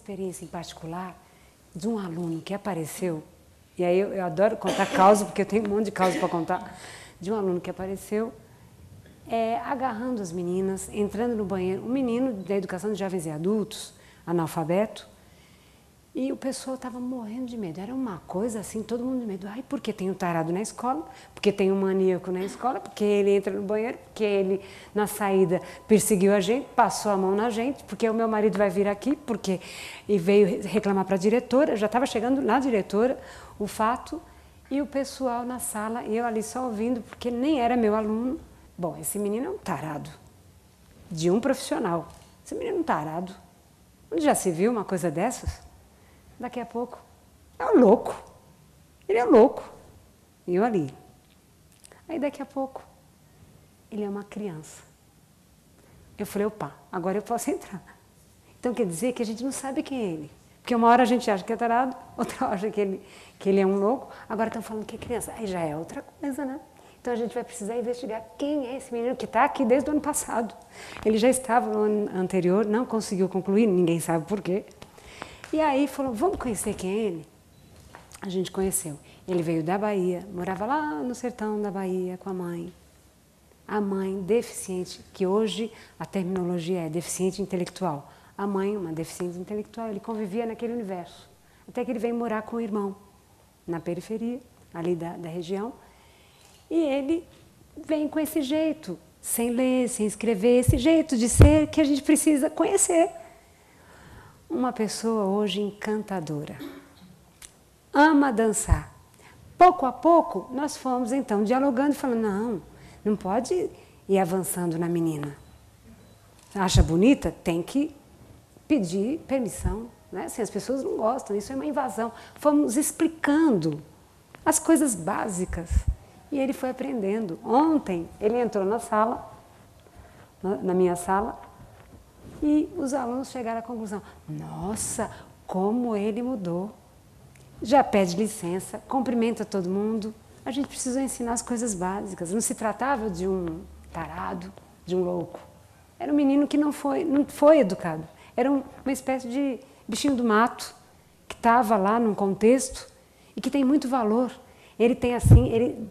experiência em particular de um aluno que apareceu, e aí eu adoro contar causa, porque eu tenho um monte de causa para contar, de um aluno que apareceu agarrando as meninas, entrando no banheiro, um menino da educação de jovens e adultos, analfabeto, e o pessoal estava morrendo de medo. Era uma coisa assim, todo mundo de medo. Ai, porque tem um tarado na escola, porque tem um maníaco na escola, porque ele entra no banheiro, porque ele, na saída, perseguiu a gente, passou a mão na gente, porque o meu marido vai vir aqui, porque e veio reclamar para a diretora. Já estava chegando na diretora o fato, e o pessoal na sala, e eu ali só ouvindo, porque nem era meu aluno. Bom, esse menino é um tarado, de um profissional. Esse menino é um tarado. Onde já se viu uma coisa dessas? Daqui a pouco, é um louco. Ele é um louco. E eu ali. Aí daqui a pouco, ele é uma criança. Eu falei, opa, agora eu posso entrar. Então quer dizer que a gente não sabe quem é ele. Porque uma hora a gente acha que é tarado, outra hora acha que ele é um louco. Agora estão falando que é criança. Aí já é outra coisa, né? Então a gente vai precisar investigar quem é esse menino que está aqui desde o ano passado. Ele já estava no ano anterior, não conseguiu concluir, ninguém sabe por quê. E aí falou, vamos conhecer quem é ele? A gente conheceu. Ele veio da Bahia, morava lá no sertão da Bahia com a mãe. A mãe deficiente, que hoje a terminologia é deficiente intelectual. A mãe, uma deficiente intelectual, ele convivia naquele universo. Até que ele veio morar com o irmão, na periferia, ali da região. E ele vem com esse jeito, sem ler, sem escrever, esse jeito de ser que a gente precisa conhecer. Uma pessoa hoje encantadora, ama dançar. Pouco a pouco, nós fomos então dialogando e falando, não pode ir avançando na menina. Acha bonita? Tem que pedir permissão, né? Assim, as pessoas não gostam, isso é uma invasão. Fomos explicando as coisas básicas e ele foi aprendendo. Ontem ele entrou na sala, na minha sala, e os alunos chegaram à conclusão, nossa, como ele mudou. Já pede licença, cumprimenta todo mundo. A gente precisou ensinar as coisas básicas. Não se tratava de um tarado, de um louco. Era um menino que não foi educado. Era uma espécie de bichinho do mato, que estava lá num contexto e que tem muito valor. Ele tem assim,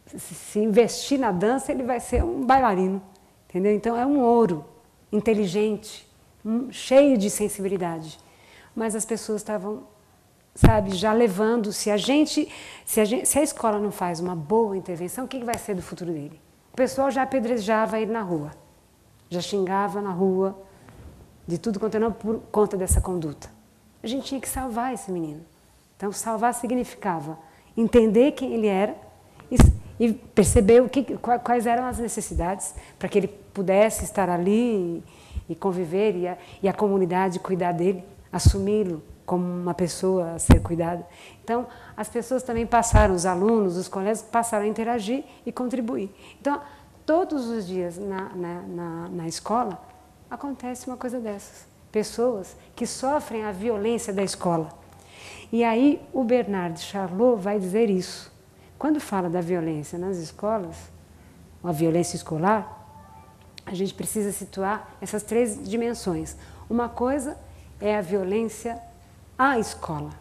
se investir na dança, ele vai ser um bailarino. Entendeu? Então é um ouro. Inteligente, cheio de sensibilidade. Mas as pessoas estavam, sabe, já levando, se a escola não faz uma boa intervenção, o que vai ser do futuro dele? O pessoal já apedrejava ele na rua, já xingava na rua, de tudo quanto não por conta dessa conduta. A gente tinha que salvar esse menino. Então, salvar significava entender quem ele era e perceber quais eram as necessidades para que ele pudesse estar ali e conviver e a comunidade cuidar dele, assumi-lo como uma pessoa a ser cuidada. Então, as pessoas também passaram, os alunos, os colegas passaram a interagir e contribuir. Então, todos os dias na escola acontece uma coisa dessas. Pessoas que sofrem a violência da escola. E aí o Bernard Charlot vai dizer isso. Quando fala da violência nas escolas, a violência escolar, a gente precisa situar essas três dimensões. Uma coisa é a violência à escola,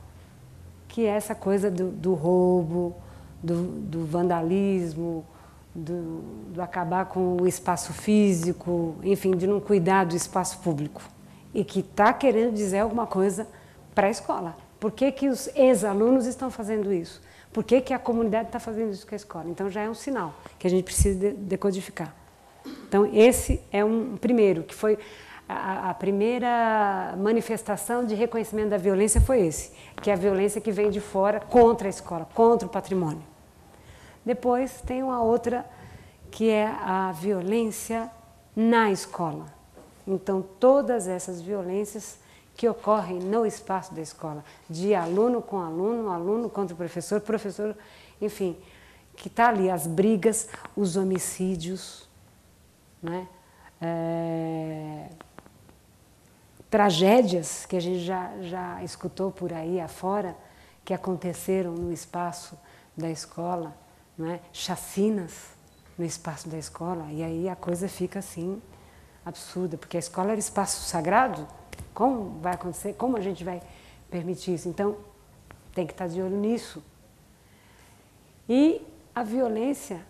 que é essa coisa do roubo, do vandalismo, do acabar com o espaço físico, enfim, de não cuidar do espaço público. E que está querendo dizer alguma coisa para a escola. Por que os ex-alunos estão fazendo isso? Por que a comunidade está fazendo isso com a escola? Então já é um sinal que a gente precisa decodificar. Então esse é um primeiro, que foi a primeira manifestação de reconhecimento da violência foi esse, que é a violência que vem de fora contra a escola, contra o patrimônio. Depois tem uma outra que é a violência na escola. Então todas essas violências que ocorrem no espaço da escola, de aluno com aluno, aluno contra o professor, professor, enfim, que está ali as brigas, os homicídios, né? Tragédias que a gente já escutou por aí afora, que aconteceram no espaço da escola, né? Chacinas no espaço da escola, e aí a coisa fica assim absurda, porque a escola era espaço sagrado, Como vai acontecer? Como a gente vai permitir isso? Então, tem que estar de olho nisso. E a violência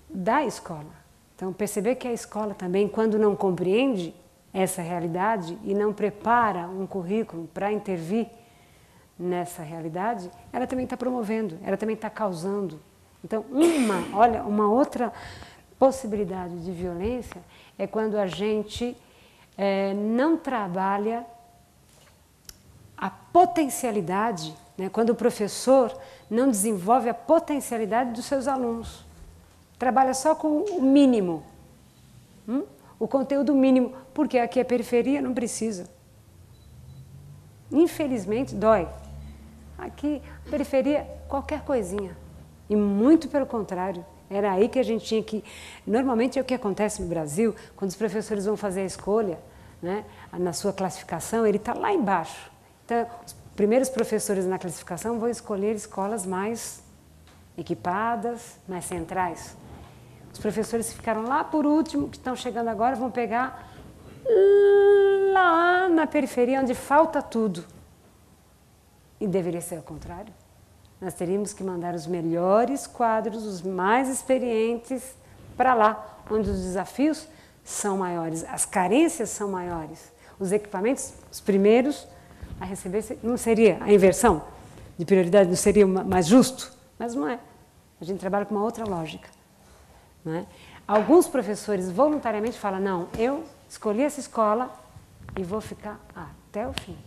da escola. Então, perceber que a escola também, quando não compreende essa realidade e não prepara um currículo para intervir nessa realidade, ela também está promovendo, ela também está causando. Então, uma outra possibilidade de violência é quando a gente não trabalha a potencialidade, né? Quando o professor não desenvolve a potencialidade dos seus alunos. Trabalha só com o mínimo, o conteúdo mínimo, porque aqui é periferia, não precisa. Infelizmente, dói. Aqui, periferia, qualquer coisinha. E muito pelo contrário, era aí que a gente tinha que... Normalmente é o que acontece no Brasil, quando os professores vão fazer a escolha, né, na sua classificação, ele está lá embaixo. Então, os primeiros professores na classificação vão escolher escolas mais equipadas, mais centrais. Os professores que ficaram lá por último, que estão chegando agora, vão pegar lá na periferia, onde falta tudo. E deveria ser ao contrário. Nós teríamos que mandar os melhores quadros, os mais experientes, para lá, onde os desafios são maiores, as carências são maiores. Os equipamentos, os primeiros a receber, não seria a inversão de prioridade, não seria mais justo? Mas não é. A gente trabalha com uma outra lógica. Não é? Alguns professores voluntariamente falam, não, eu escolhi essa escola e vou ficar até o fim.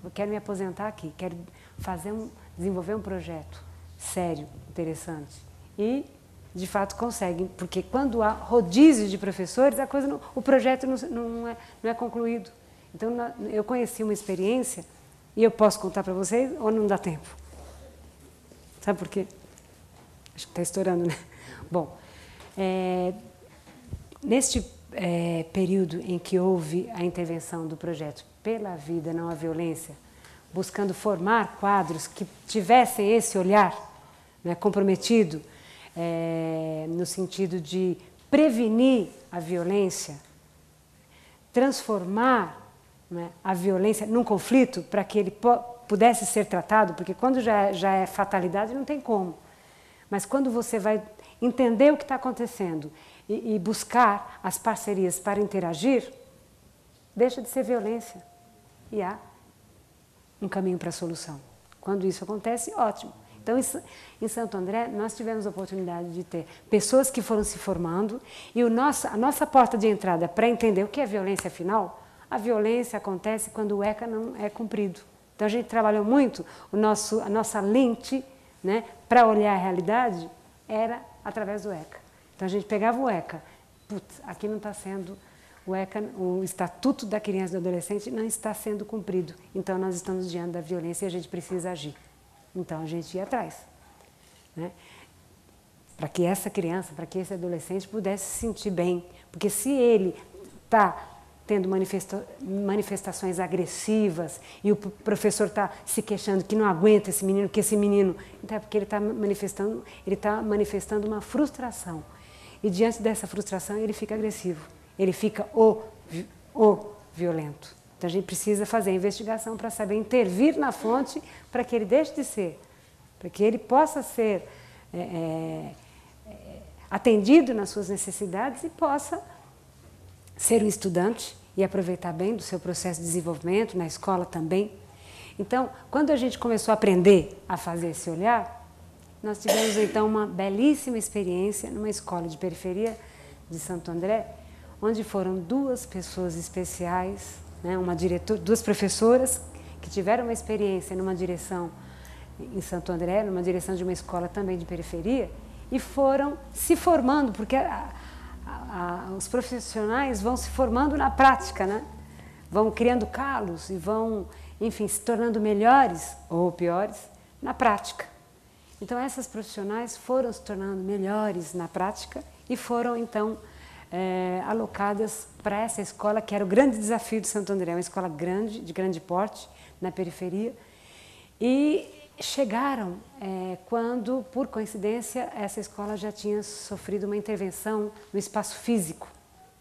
Eu quero me aposentar aqui, quero desenvolver um projeto sério, interessante. E, de fato, conseguem, porque quando há rodízio de professores, o projeto não é concluído. Então, eu conheci uma experiência, e eu posso contar para vocês, ou não dá tempo? Sabe por quê? Acho que está estourando, né? Bom, neste período em que houve a intervenção do projeto Pela Vida, Não a Violência, buscando formar quadros que tivessem esse olhar, né, comprometido, no sentido de prevenir a violência, transformar, né, a violência num conflito para que ele pudesse ser tratado, porque quando já é fatalidade não tem como. Mas quando você vai entender o que está acontecendo e buscar as parcerias para interagir, deixa de ser violência e há um caminho para a solução. Quando isso acontece, ótimo. Então, em Santo André, nós tivemos a oportunidade de ter pessoas que foram se formando e a nossa porta de entrada para entender o que é violência afinal, a violência acontece quando o ECA não é cumprido. Então, a gente trabalhou muito, a nossa lente, né, para olhar a realidade era através do ECA. Então, a gente pegava o ECA, putz, aqui não está sendo... O ECA, o Estatuto da Criança e do Adolescente, não está sendo cumprido. Então, nós estamos diante da violência e a gente precisa agir. Então, a gente ia atrás, né? Para que essa criança, para que esse adolescente pudesse se sentir bem. Porque se ele está tendo manifestações agressivas e o professor está se queixando que não aguenta esse menino, que esse menino... Então, é porque ele está manifestando uma frustração. E diante dessa frustração, ele fica agressivo. Ele fica o violento. Então, a gente precisa fazer a investigação para saber intervir na fonte para que ele deixe de ser, para que ele possa ser atendido nas suas necessidades e possa ser um estudante e aproveitar bem do seu processo de desenvolvimento, na escola também. Então, quando a gente começou a aprender a fazer esse olhar, nós tivemos, então, uma belíssima experiência numa escola de periferia de Santo André, onde foram duas pessoas especiais, né, duas professoras que tiveram uma experiência numa direção em Santo André, numa direção de uma escola também de periferia, e foram se formando, porque os profissionais vão se formando na prática, né? Vão criando calos e vão, enfim, se tornando melhores ou piores na prática. Então, essas profissionais foram se tornando melhores na prática e foram, então, alocadas para essa escola, que era o grande desafio de Santo André, uma escola grande, de grande porte, na periferia, e chegaram quando, por coincidência, essa escola já tinha sofrido uma intervenção no espaço físico.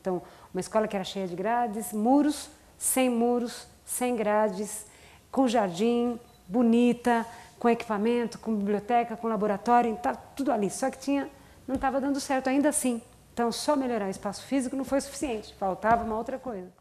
Então, uma escola que era cheia de grades, muros, sem muros, sem grades, com jardim, bonita, com equipamento, com biblioteca, com laboratório, tá tudo ali. Só que não estava dando certo ainda assim. Então, só melhorar o espaço físico não foi suficiente, faltava uma outra coisa.